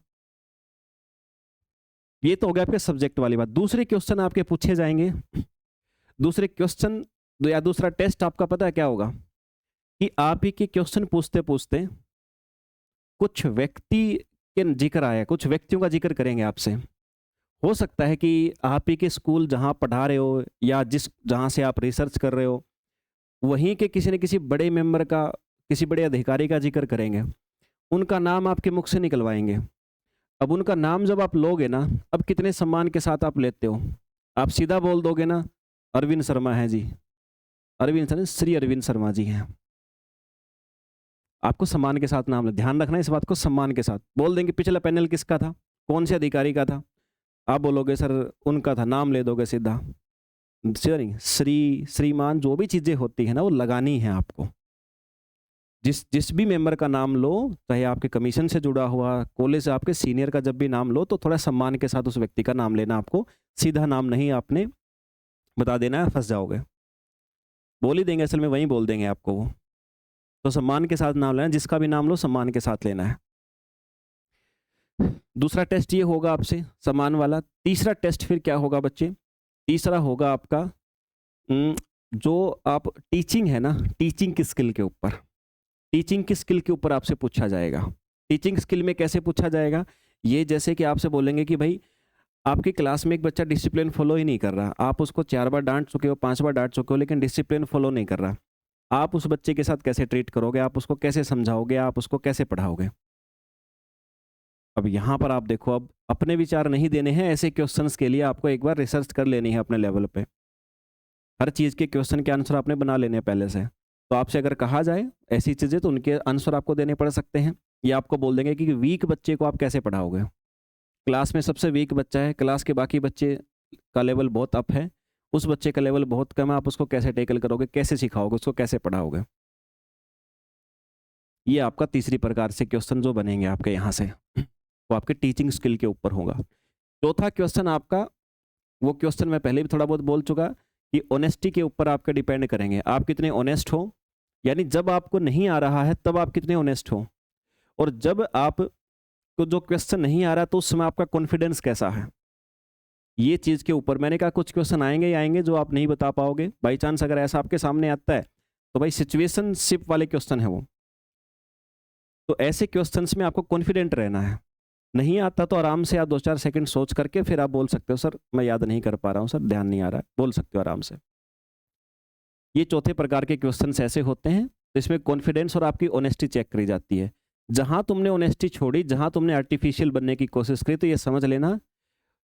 ये तो हो गया आपके सब्जेक्ट वाली बात। दूसरे क्वेश्चन आपके पूछे जाएंगे। दूसरे क्वेश्चन या दूसरा टेस्ट आपका पता है क्या होगा कि आप ही के क्वेश्चन पूछते पूछते कुछ व्यक्ति के जिक्र आया, कुछ व्यक्तियों का जिक्र करेंगे आपसे। हो सकता है कि आप ही के स्कूल जहाँ पढ़ा रहे हो या जहाँ से आप रिसर्च कर रहे हो वहीं के किसी न किसी बड़े मेंबर का, किसी बड़े अधिकारी का जिक्र करेंगे, उनका नाम आपके मुख से निकलवाएंगे। अब उनका नाम जब आप लोगे ना, अब कितने सम्मान के साथ आप लेते हो, आप सीधा बोल दोगे ना अरविंद शर्मा है जी, अरविंद सर श्री अरविंद शर्मा जी हैं। आपको सम्मान के साथ नाम ले, ध्यान रखना इस बात को, सम्मान के साथ बोल देंगे। पिछला पैनल किसका था, कौन से अधिकारी का था, आप बोलोगे सर उनका था, नाम ले दोगे सीधा, सीधा नहीं, श्री श्रीमान जो भी चीज़ें होती है ना वो लगानी है आपको। जिस जिस भी मेंबर का नाम लो, चाहे आपके कमीशन से जुड़ा हुआ, कॉलेज से आपके सीनियर का जब भी नाम लो तो थोड़ा सम्मान के साथ उस व्यक्ति का नाम लेना आपको, सीधा नाम नहीं आपने बता देना है, फंस जाओगे। बोल ही देंगे, असल में वहीं बोल देंगे आपको वो। तो सम्मान के साथ नाम लेना, जिसका भी नाम लो सम्मान के साथ लेना है। दूसरा टेस्ट ये होगा आपसे सम्मान वाला। तीसरा टेस्ट फिर क्या होगा बच्चे, तीसरा होगा आपका जो आप टीचिंग है ना, टीचिंग की स्किल के ऊपर, टीचिंग की स्किल के ऊपर आपसे पूछा जाएगा। टीचिंग स्किल में कैसे पूछा जाएगा, ये जैसे कि आपसे बोलेंगे कि भाई आपकी क्लास में एक बच्चा डिसिप्लिन फॉलो ही नहीं कर रहा, आप उसको 4 बार डांट चुके हो, 5 बार डांट चुके हो, लेकिन डिसिप्लिन फॉलो नहीं कर रहा, आप उस बच्चे के साथ कैसे ट्रीट करोगे, आप उसको कैसे समझाओगे, आप उसको कैसे पढ़ाओगे। अब यहाँ पर आप देखो, अब अपने विचार नहीं देने हैं, ऐसे क्वेश्चंस के लिए आपको एक बार रिसर्च कर लेनी है अपने लेवल पे। हर चीज़ के क्वेश्चन के आंसर आपने बना लेने हैं पहले से। तो आपसे अगर कहा जाए ऐसी चीज़ें तो उनके आंसर आपको देने पड़ सकते हैं। ये आपको बोल देंगे कि वीक बच्चे को आप कैसे पढ़ाओगे। क्लास में सबसे वीक बच्चा है, क्लास के बाकी बच्चे का लेवल बहुत अप है, उस बच्चे का लेवल बहुत कम है, आप उसको कैसे टैकल करोगे, कैसे सिखाओगे, उसको कैसे पढ़ाओगे। ये आपका तीसरी प्रकार से क्वेश्चन जो बनेंगे आपके यहाँ से, वो आपके टीचिंग स्किल के ऊपर होगा। चौथा क्वेश्चन आपका, वो क्वेश्चन मैं पहले भी थोड़ा बहुत बोल चुका कि ऑनेस्टी के ऊपर आपका डिपेंड करेंगे, आप कितने ऑनेस्ट हो, यानी जब आपको नहीं आ रहा है तब आप कितने ऑनेस्ट हो, और जब आप को जो क्वेश्चन नहीं आ रहा तो उस समय आपका कॉन्फिडेंस कैसा है। ये चीज़ के ऊपर मैंने कहा कुछ क्वेश्चन आएंगे ही आएंगे जो आप नहीं बता पाओगे, बाई चांस अगर ऐसा आपके सामने आता है तो भाई सिचुएशनशिप वाले क्वेश्चन है वो, तो ऐसे क्वेश्चंस में आपको कॉन्फिडेंट रहना है। नहीं आता तो आराम से आप 2-4 सेकंड सोच करके फिर आप बोल सकते हो सर मैं याद नहीं कर पा रहा हूँ सर, ध्यान नहीं आ रहा है, बोल सकते हो आराम से। ये चौथे प्रकार के क्वेश्चंस ऐसे होते हैं, तो इसमें कॉन्फिडेंस और आपकी ऑनेस्टी चेक करी जाती है। जहां तुमने ऑनेस्टी छोड़ी, जहां तुमने आर्टिफिशियल बनने की कोशिश करी, तो ये समझ लेना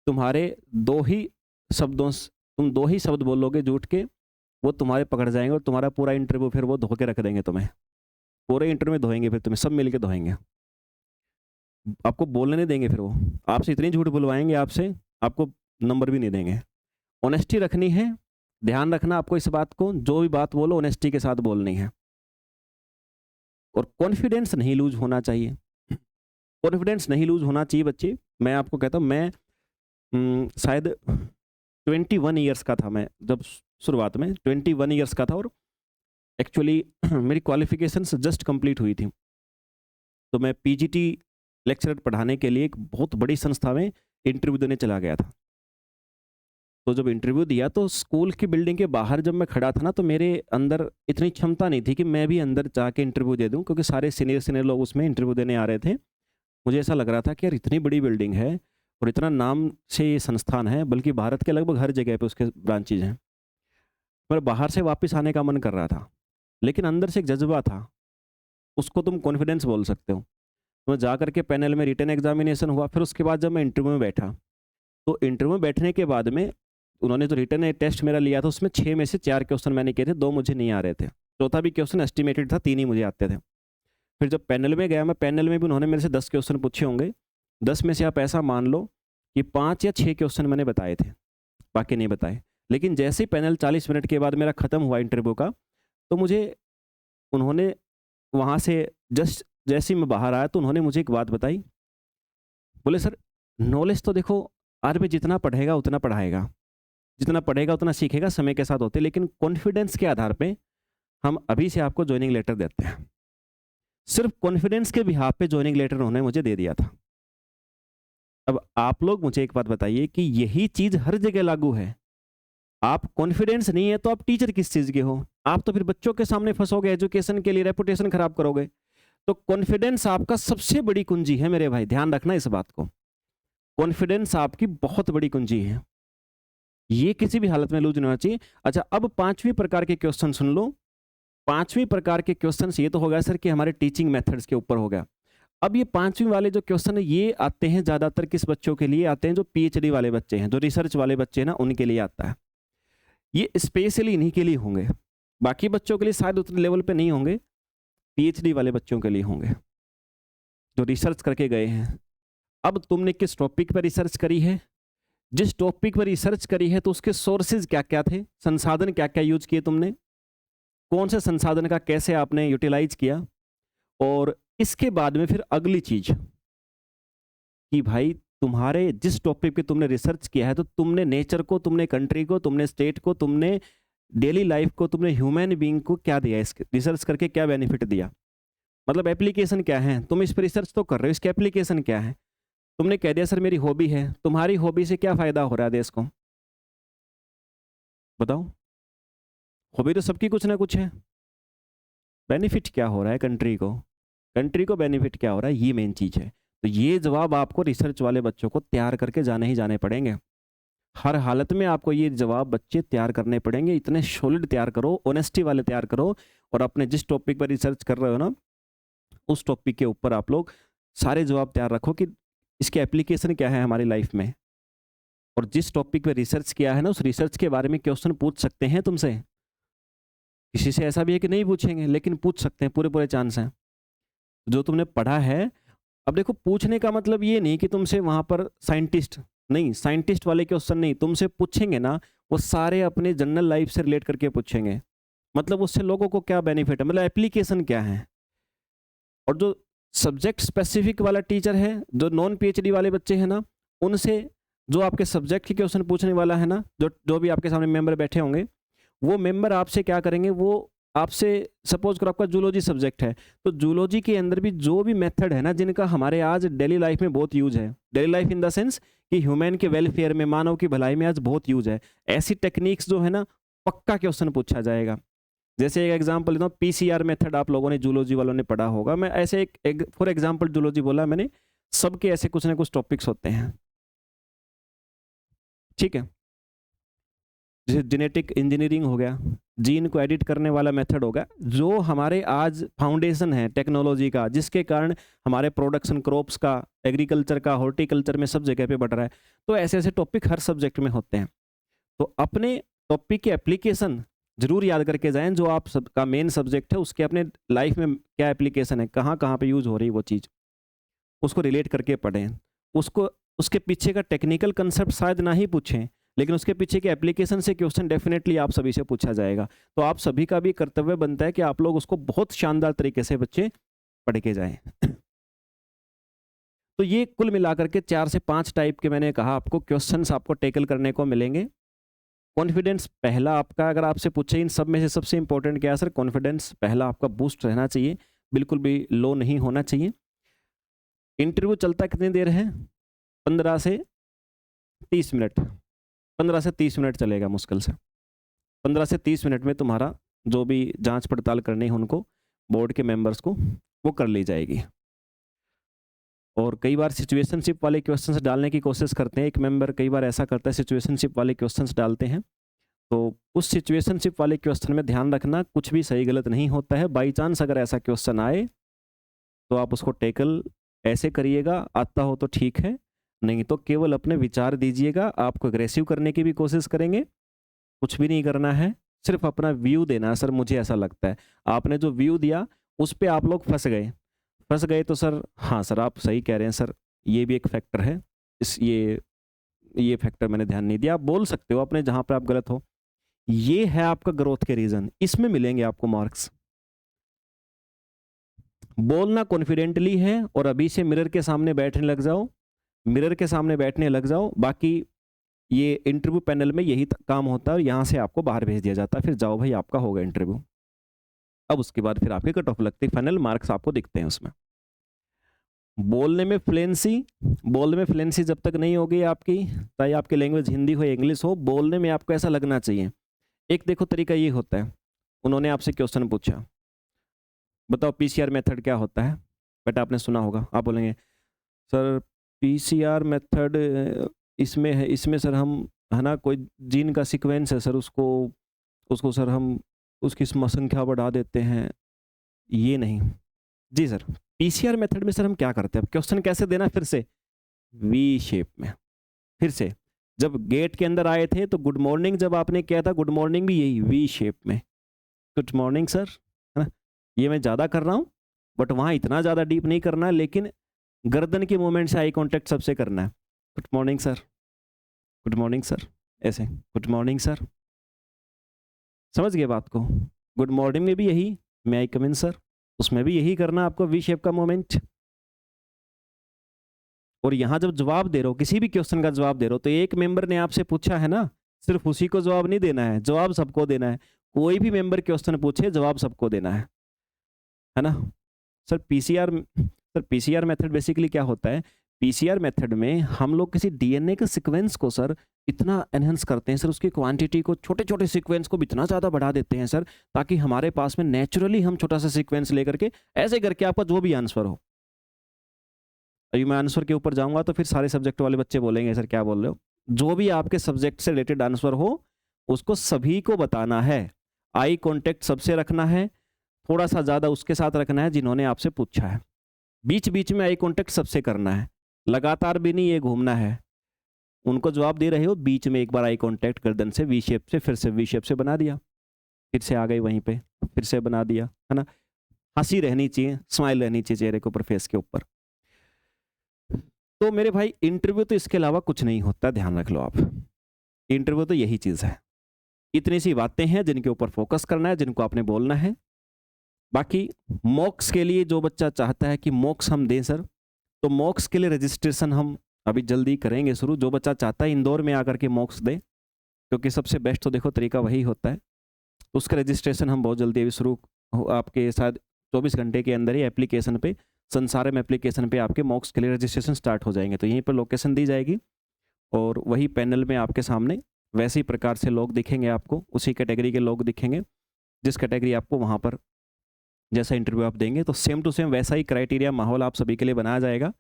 तुम्हारे दो ही शब्दों तुम 2 ही शब्द बोलोगे झूठ के, वो तुम्हारे पकड़ जाएंगे और तुम्हारा पूरा इंटरव्यू फिर वो धो के रख देंगे तुम्हें, पूरे इंटरव्यू में धोएंगे, फिर तुम्हें सब मिलके धोएंगे, आपको बोलने नहीं देंगे, फिर वो आपसे इतनी झूठ बुलवाएंगे, आपसे आपको नंबर भी नहीं देंगे। ऑनेस्टी रखनी है, ध्यान रखना आपको इस बात को, जो भी बात बोलो ऑनेस्टी के साथ बोलनी है, और कॉन्फिडेंस नहीं लूज होना चाहिए। कॉन्फिडेंस नहीं लूज होना चाहिए बच्चे। मैं आपको कहता हूँ, मैं शायद 21 ईयर्स का था मैं जब शुरुआत में, 21 ईयर्स का था, और एक्चुअली मेरी क्वालिफिकेशन जस्ट कंप्लीट हुई थी, तो मैं पीजीटी लेक्चरर पढ़ाने के लिए एक बहुत बड़ी संस्था में इंटरव्यू देने चला गया था। तो जब इंटरव्यू दिया तो स्कूल की बिल्डिंग के बाहर जब मैं खड़ा था ना, तो मेरे अंदर इतनी क्षमता नहीं थी कि मैं भी अंदर जाके इंटरव्यू दे दूं, क्योंकि सारे सीनियर लोग उसमें इंटरव्यू देने आ रहे थे। मुझे ऐसा लग रहा था कि यार इतनी बड़ी बिल्डिंग है और इतना नाम से ये संस्थान है, बल्कि भारत के लगभग हर जगह पे उसके ब्रांचेज हैं। मेरा बाहर से वापस आने का मन कर रहा था, लेकिन अंदर से एक जज्बा था, उसको तुम कॉन्फिडेंस बोल सकते हो। तो जा करके पैनल में रिटन एग्जामिनेशन हुआ। फिर उसके बाद जब मैं इंटरव्यू में बैठा, तो इंटरव्यू में बैठने के बाद में उन्होंने जो रिटन टेस्ट मेरा लिया था उसमें 6 में से 4 क्वेश्चन मैंने किए थे, 2 मुझे नहीं आ रहे थे। चौथा भी क्वेश्चन एस्टिमेटेड था, 3 ही मुझे आते थे। फिर जब पैनल में गया मैं, पैनल में भी उन्होंने मेरे से 10 क्वेश्चन पूछे होंगे। 10 में से आप ऐसा मान लो कि 5 या 6 क्वेश्चन मैंने बताए थे, बाकी नहीं बताए। लेकिन जैसे ही पैनल 40 मिनट के बाद मेरा ख़त्म हुआ इंटरव्यू का, तो मुझे उन्होंने वहाँ से जस्ट जैसे ही मैं बाहर आया तो उन्होंने मुझे एक बात बताई। बोले, सर नॉलेज तो देखो आदमी जितना पढ़ेगा उतना पढ़ाएगा, जितना पढ़ेगा उतना सीखेगा, समय के साथ होते, लेकिन कॉन्फिडेंस के आधार पे हम अभी से आपको जॉइनिंग लेटर देते हैं। सिर्फ कॉन्फिडेंस के बिहाफ पे जॉइनिंग लेटर उन्होंने मुझे दे दिया था। अब आप लोग मुझे एक बात बताइए कि यही चीज़ हर जगह लागू है। आप कॉन्फिडेंस नहीं है तो आप टीचर किस चीज़ के हो? आप तो फिर बच्चों के सामने फंसोगे, एजुकेशन के लिए रेपुटेशन खराब करोगे। तो कॉन्फिडेंस आपका सबसे बड़ी कुंजी है मेरे भाई, ध्यान रखना इस बात को। कॉन्फिडेंस आपकी बहुत बड़ी कुंजी है, ये किसी भी हालत में लूज नहीं होना चाहिए। अच्छा, अब 5वीं प्रकार के क्वेश्चन सुन लो। 5वीं प्रकार के क्वेश्चन ये तो हो गया सर कि हमारे टीचिंग मेथड्स के ऊपर हो गया। अब ये 5वीं वाले जो क्वेश्चन है ये आते हैं ज़्यादातर किस बच्चों के लिए आते हैं? जो पीएचडी वाले बच्चे हैं, जो रिसर्च वाले बच्चे हैं ना, उनके लिए आता है। ये स्पेशली इन्हीं के लिए होंगे, बाकी बच्चों के लिए शायद उतने लेवल पे नहीं होंगे, पीएचडी वाले बच्चों के लिए होंगे जो रिसर्च करके गए हैं। अब तुमने किस टॉपिक पर रिसर्च करी है, जिस टॉपिक पर रिसर्च करी है तो उसके सोर्सेज क्या क्या थे, संसाधन क्या क्या यूज किए तुमने, कौन से संसाधन का कैसे आपने यूटिलाइज किया। और इसके बाद में फिर अगली चीज कि भाई तुम्हारे जिस टॉपिक पे तुमने रिसर्च किया है तो तुमने नेचर को, तुमने कंट्री को, तुमने स्टेट को, तुमने डेली लाइफ को, तुमने ह्यूमन बीइंग को क्या दिया, इसके रिसर्च करके क्या बेनिफिट दिया, मतलब एप्लीकेशन क्या है। तुम इस पर रिसर्च तो कर रहे हो, इसके एप्लीकेशन क्या है। तुमने कह दिया सर मेरी हॉबी है, तुम्हारी हॉबी से क्या फायदा हो रहा है देश को, बताओ। हॉबी तो सबकी कुछ ना कुछ है, बेनिफिट क्या हो रहा है कंट्री को, कंट्री को बेनिफिट क्या हो रहा है, ये मेन चीज है। तो ये जवाब आपको रिसर्च वाले बच्चों को तैयार करके जाने ही जाने पड़ेंगे। हर हालत में आपको ये जवाब बच्चे तैयार करने पड़ेंगे। इतने सॉलिड तैयार करो, ऑनेस्टी वाले तैयार करो, और अपने जिस टॉपिक पर रिसर्च कर रहे हो ना, उस टॉपिक के ऊपर आप लोग सारे जवाब तैयार रखो कि इसके एप्लीकेशन क्या है हमारी लाइफ में। और जिस टॉपिक पे रिसर्च किया है ना, उस रिसर्च के बारे में क्वेश्चन पूछ सकते हैं तुमसे। किसी से ऐसा भी है कि नहीं पूछेंगे, लेकिन पूछ सकते हैं, पूरे पूरे चांस हैं। जो तुमने पढ़ा है, अब देखो पूछने का मतलब ये नहीं कि तुमसे वहाँ पर साइंटिस्ट नहीं, साइंटिस्ट वाले क्वेश्चन नहीं तुमसे पूछेंगे ना, वो सारे अपने जनरल लाइफ से रिलेट करके पूछेंगे। मतलब उससे लोगों को क्या बेनिफिट है, मतलब एप्लीकेशन क्या है। और जो सब्जेक्ट स्पेसिफिक वाला टीचर है, जो नॉन पीएचडी वाले बच्चे हैं ना, उनसे जो आपके सब्जेक्ट के क्वेश्चन पूछने वाला है ना, जो जो भी आपके सामने मेंबर बैठे होंगे, वो मेंबर आपसे क्या करेंगे, वो आपसे सपोज करो आपका जूलॉजी सब्जेक्ट है, तो जूलॉजी के अंदर भी जो भी मेथड है ना, जिनका हमारे आज डेली लाइफ में बहुत यूज है, daily life in the sense कि ह्यूमन के वेलफेयर में, मानव की भलाई में आज बहुत यूज है, ऐसी टेक्निक्स जो है ना, पक्का क्वेश्चन पूछा जाएगा। जैसे एक एग्जांपल देता हूँ, पीसीआर मेथड आप लोगों ने जूलॉजी वालों ने पढ़ा होगा। मैं ऐसे एक फॉर एग्जांपल जूलॉजी बोला मैंने, सबके ऐसे कुछ ना कुछ टॉपिक्स होते हैं, ठीक है। जैसे जेनेटिक इंजीनियरिंग हो गया, जीन को एडिट करने वाला मेथड होगा, जो हमारे आज फाउंडेशन है टेक्नोलॉजी का, जिसके कारण हमारे प्रोडक्शन क्रॉप्स का, एग्रीकल्चर का, हॉर्टिकल्चर में सब जगह पे बढ़ रहा है। तो ऐसे ऐसे टॉपिक हर सब्जेक्ट में होते हैं। तो अपने टॉपिक के एप्लीकेशन जरूर याद करके जाएं, जो आप सबका मेन सब्जेक्ट है उसके अपने लाइफ में क्या एप्लीकेशन है, कहाँ कहाँ पे यूज हो रही है वो चीज़, उसको रिलेट करके पढ़ें। उसको उसके पीछे का टेक्निकल कंसेप्ट शायद ना ही पूछें, लेकिन उसके पीछे के एप्लीकेशन से क्वेश्चन डेफिनेटली आप सभी से पूछा जाएगा। तो आप सभी का भी कर्तव्य बनता है कि आप लोग उसको बहुत शानदार तरीके से बच्चे पढ़ के जाएं। तो ये कुल मिलाकर के 4 से 5 टाइप के मैंने कहा आपको क्वेश्चंस आपको टेकल करने को मिलेंगे। कॉन्फिडेंस पहला आपका, अगर आपसे पूछे इन सब में से सबसे इंपॉर्टेंट क्या है सर, कॉन्फिडेंस पहला आपका बूस्ट रहना चाहिए, बिल्कुल भी लो नहीं होना चाहिए। इंटरव्यू चलता कितनी देर है, 15 से 30 मिनट, 15 से 30 मिनट चलेगा मुश्किल से। 15 से 30 मिनट में तुम्हारा जो भी जांच पड़ताल करनी है उनको, बोर्ड के मेंबर्स को, वो कर ली जाएगी। और कई बार सिचुएशनशिप वाले क्वेश्चंस डालने की कोशिश करते हैं, एक मेंबर कई बार ऐसा करता है, सिचुएशनशिप वाले क्वेश्चंस डालते हैं। तो उस सिचुएशनशिप वाले क्वेश्चन में ध्यान रखना, कुछ भी सही गलत नहीं होता है। बाई चांस अगर ऐसा क्वेश्चन आए तो आप उसको टेकल ऐसे करिएगा, आता हो तो ठीक है, नहीं तो केवल अपने विचार दीजिएगा। आपको अग्रेसिव करने की भी कोशिश करेंगे, कुछ भी नहीं करना है, सिर्फ अपना व्यू देना है। सर मुझे ऐसा लगता है, आपने जो व्यू दिया उस पे आप लोग फंस गए तो सर हाँ सर आप सही कह रहे हैं सर, ये भी एक फैक्टर है, इस ये फैक्टर मैंने ध्यान नहीं दिया। आप बोल सकते हो अपने जहाँ पे आप गलत हो। ये है आपका ग्रोथ के रीजन, इसमें मिलेंगे आपको मार्क्स। बोलना कॉन्फिडेंटली है और अभी से मिरर के सामने बैठने लग जाओ, मिरर के सामने बैठने लग जाओ। बाकी ये इंटरव्यू पैनल में यही काम होता है और यहाँ से आपको बाहर भेज दिया जाता है, फिर जाओ भाई आपका होगा इंटरव्यू। अब उसके बाद फिर आपकी कट ऑफ लगती है, फाइनल मार्क्स आपको दिखते हैं उसमें। बोलने में फ्लुएंसी जब तक नहीं होगी आपकी, चाहे आपकी लैंग्वेज हिंदी हो इंग्लिश हो, बोलने में आपको ऐसा लगना चाहिए। एक देखो तरीका ये होता है, उन्होंने आपसे क्वेश्चन पूछा, बताओ पीसीआर मेथड क्या होता है, बेटा आपने सुना होगा। आप बोलेंगे सर पीसीआर मेथड इसमें है, इसमें सर हम है ना कोई जीन का सीक्वेंस है सर, उसको उसको सर हम उसकी संख्या बढ़ा देते हैं। ये नहीं जी सर, पीसीआर मेथड में सर हम क्या करते हैं, क्वेश्चन कैसे देना, फिर से वी शेप में। फिर से जब गेट के अंदर आए थे तो गुड मॉर्निंग जब आपने किया था, गुड मॉर्निंग भी यही वी शेप में, गुड मॉर्निंग सर, है ना। ये मैं ज़्यादा कर रहा हूँ बट वहाँ इतना ज़्यादा डीप नहीं करना है, लेकिन गर्दन के मूवमेंट से आई कांटेक्ट सबसे करना है। Good morning sir, good morning sir, ऐसे गुड मॉर्निंग सर, समझ गए बात को। गुड मॉर्निंग में भी यही, मे आई कम इन सर, उसमें भी यही करना आपको, वी शेप का मूवमेंट। और यहाँ जब जवाब दे रहे हो, किसी भी क्वेश्चन का जवाब दे रहे हो, तो एक मेंबर ने आपसे पूछा है ना, सिर्फ उसी को जवाब नहीं देना है, जवाब सबको देना है। कोई भी मेंबर क्वेश्चन पूछे जवाब सबको देना है ना। सर पीसीआर मेथड बेसिकली क्या होता है, पीसीआर मेथड में हम लोग किसी डीएनए के सीक्वेंस को सर इतना एनहेंस करते हैं सर, उसकी क्वांटिटी को, छोटे छोटे सीक्वेंस को भी इतना ज़्यादा बढ़ा देते हैं सर, ताकि हमारे पास में नेचुरली हम छोटा सा सीक्वेंस लेकर के ऐसे करके आपका जो भी आंसर हो। अभी मैं आंसर के ऊपर जाऊंगा तो फिर सारे सब्जेक्ट वाले बच्चे बोलेंगे सर क्या बोल रहे हो। जो भी आपके सब्जेक्ट से रिलेटेड आंसर हो उसको सभी को बताना है, आई कांटेक्ट सबसे रखना है, थोड़ा सा ज़्यादा उसके साथ रखना है जिन्होंने आपसे पूछा है, बीच बीच में आई कांटेक्ट सबसे करना है, लगातार भी नहीं ये घूमना है। उनको जवाब दे रहे हो, बीच में एक बार आई कांटेक्ट गर्दन से वी शेप से, फिर से वी शेप से बना दिया, फिर से आ गई वहीं पे, फिर से बना दिया, है ना। हंसी रहनी चाहिए, स्माइल रहनी चाहिए चेहरे के ऊपर, फेस के ऊपर। तो मेरे भाई इंटरव्यू तो इसके अलावा कुछ नहीं होता, ध्यान रख लो आप। इंटरव्यू तो यही चीज़ है, इतनी सी बातें हैं जिनके ऊपर फोकस करना है, जिनको आपने बोलना है। बाकी मॉक्स के लिए जो बच्चा चाहता है कि मॉक्स हम दें सर, तो मॉक्स के लिए रजिस्ट्रेशन हम अभी जल्दी करेंगे शुरू। जो बच्चा चाहता है इंदौर में आकर के मॉक्स दे, क्योंकि सबसे बेस्ट तो देखो तरीका वही होता है, तो उसका रजिस्ट्रेशन हम बहुत जल्दी अभी शुरू आपके साथ 24 घंटे के अंदर ही एप्लीकेशन पे, संसारम एप्लीकेशन पे आपके मॉक्स के लिए रजिस्ट्रेशन स्टार्ट हो जाएंगे। तो यहीं पर लोकेशन दी जाएगी और वही पैनल में आपके सामने वैसे ही प्रकार से लोग दिखेंगे आपको, उसी कैटेगरी के लोग दिखेंगे जिस कैटेगरी आपको वहाँ पर जैसा इंटरव्यू आप देंगे, तो सेम टू सेम वैसा ही क्राइटेरिया माहौल आप सभी के लिए बनाया जाएगा।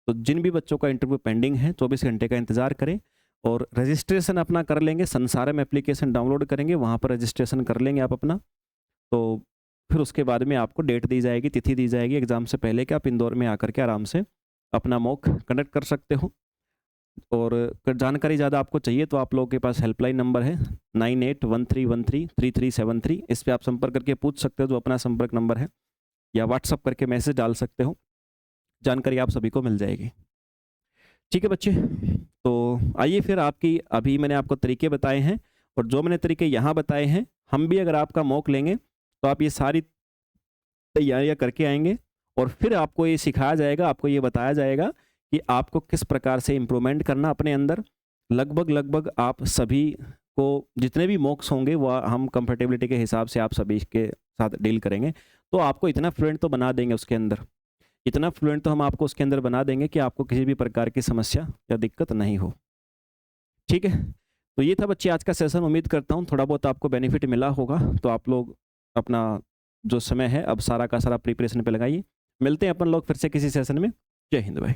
तो जिन भी बच्चों का इंटरव्यू पेंडिंग है 24 घंटे का इंतजार करें और रजिस्ट्रेशन अपना कर लेंगे, संसारम एप्लीकेशन डाउनलोड करेंगे, वहाँ पर रजिस्ट्रेशन कर लेंगे आप अपना। तो फिर उसके बाद में आपको डेट दी जाएगी, तिथि दी जाएगी एग्जाम से पहले कि आप इंदौर में आकर के आराम से अपना मॉक कंडक्ट कर सकते हो। और अगर जानकारी ज़्यादा आपको चाहिए तो आप लोगों के पास हेल्पलाइन नंबर है 9813133373, इस पर आप संपर्क करके पूछ सकते हो, जो अपना संपर्क नंबर है, या व्हाट्सअप करके मैसेज डाल सकते हो, जानकारी आप सभी को मिल जाएगी। ठीक है बच्चे, तो आइए फिर आपकी, अभी मैंने आपको तरीके बताए हैं और जो मैंने तरीके यहाँ बताए हैं, हम भी अगर आपका मॉक लेंगे तो आप ये सारी तैयारियां करके आएंगे और फिर आपको ये सिखाया जाएगा, आपको ये बताया जाएगा कि आपको किस प्रकार से इम्प्रूवमेंट करना अपने अंदर। लगभग आप सभी को जितने भी मॉक्स होंगे वो हम कंफर्टेबिलिटी के हिसाब से आप सभी के साथ डील करेंगे। तो आपको इतना फ्लुएंट तो बना देंगे उसके अंदर, इतना फ्लुएंट तो हम आपको उसके अंदर बना देंगे कि आपको किसी भी प्रकार की समस्या या दिक्कत नहीं हो। ठीक है, तो ये था बच्चे आज का सेशन। उम्मीद करता हूँ थोड़ा बहुत आपको बेनिफिट मिला होगा। तो आप लोग अपना जो समय है अब सारा का सारा प्रिपरेशन पे लगाइए। मिलते हैं अपन लोग फिर से किसी सेशन में। जय हिंद भाई।